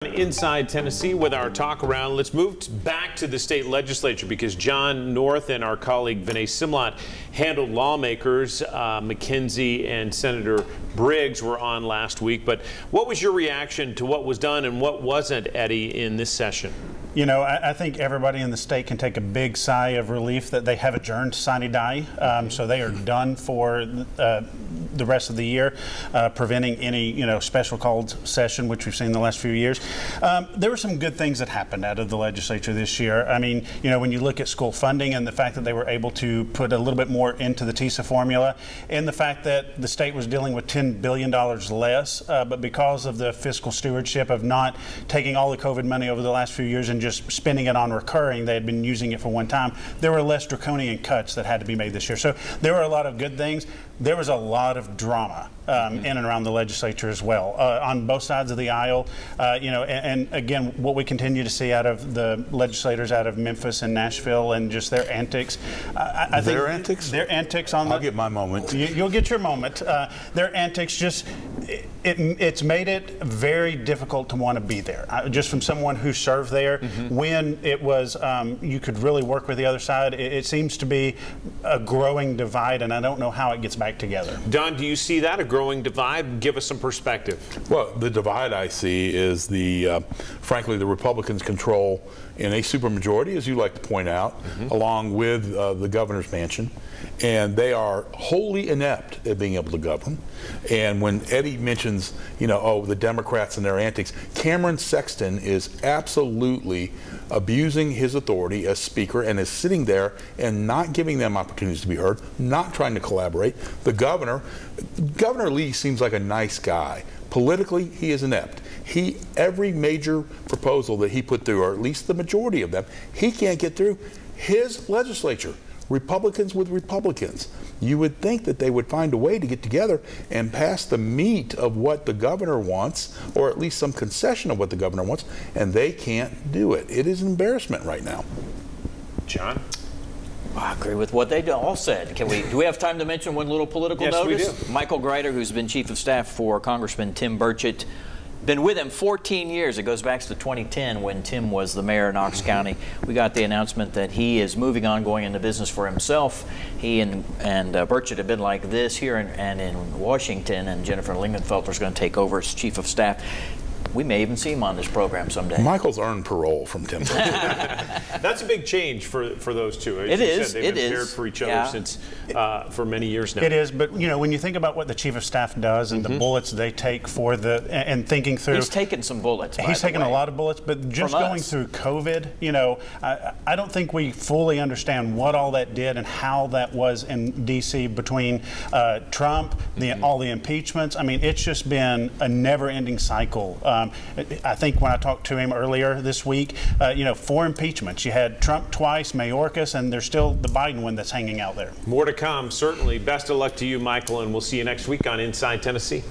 Inside Tennessee with our talk around. Let's move back to the state legislature because John North and our colleague Vinay Simlot handled lawmakers. McKenzie and Senator Briggs were on last week. But what was your reaction to what was done and what wasn't, Eddie, in this session? You know, I think everybody in the state can take a big sigh of relief that they have adjourned sine die. So they are done for the rest of the year, preventing any, special called session, which we've seen in the last few years. There were some good things that happened out of the legislature this year. I mean, when you look at school funding and the fact that they were able to put a little bit more into the TISA formula, and the fact that the state was dealing with $10 billion less, but because of the fiscal stewardship of not taking all the COVID money over the last few years and just spending it on recurring, they had been using it for one time, there were less draconian cuts that had to be made this year. So there were a lot of good things. There was a lot of drama in and around the legislature as well, on both sides of the aisle. And again, what we continue to see out of the legislators out of Memphis and Nashville and just their antics. I think their antics on I'll get my moment. You'll get your moment. Their antics just, it's made it very difficult to want to be there. Just from someone who served there, when it was, you could really work with the other side, it seems to be a growing divide, and I don't know how it gets back together. Don, do you see that, a growing divide? Give us some perspective. Well, the divide I see is frankly, the Republicans control in a supermajority, as you like to point out, along with the governor's mansion, and they are wholly inept at being able to govern. And when Eddie mentions, the Democrats and their antics, Cameron Sexton is absolutely abusing his authority as Speaker and is sitting there and not giving them opportunities to be heard, not trying to collaborate. The Governor Lee seems like a nice guy. Politically, he is inept. Every major proposal that he put through, or at least the majority of them, he can't get through his legislature. Republicans with Republicans. You would think that they would find a way to get together and pass the meat of what the governor wants, or at least some concession of what the governor wants, and they can't do it. It is an embarrassment right now. John? I agree with what they all said. Do we have time to mention one little political notice? We do. Michael Greider, who's been chief of staff for Congressman Tim Burchett, been with him 14 years. It goes back to 2010 when Tim was the mayor of Knox County. We got the announcement that he is moving on, going into business for himself. He and Burchett have been like this here and in Washington, and Jennifer Lingenfelter is going to take over as chief of staff. We may even see him on this program someday. Michael's earned parole from Tim. That's a big change for those two. As it you is. Said, they've been paired for each other since for many years now. It is, but when you think about what the chief of staff does and the bullets they take for and thinking through. He's taken some bullets. He's taken a lot of bullets, but just going through COVID, I don't think we fully understand what all that did and how that was in D.C. between Trump, all the impeachments. I mean, it's just been a never-ending cycle. I think when I talked to him earlier this week, 4 impeachments. You had Trump twice, Mayorkas, and there's still the Biden one that's hanging out there. More to come, certainly. Best of luck to you, Michael, and we'll see you next week on Inside Tennessee.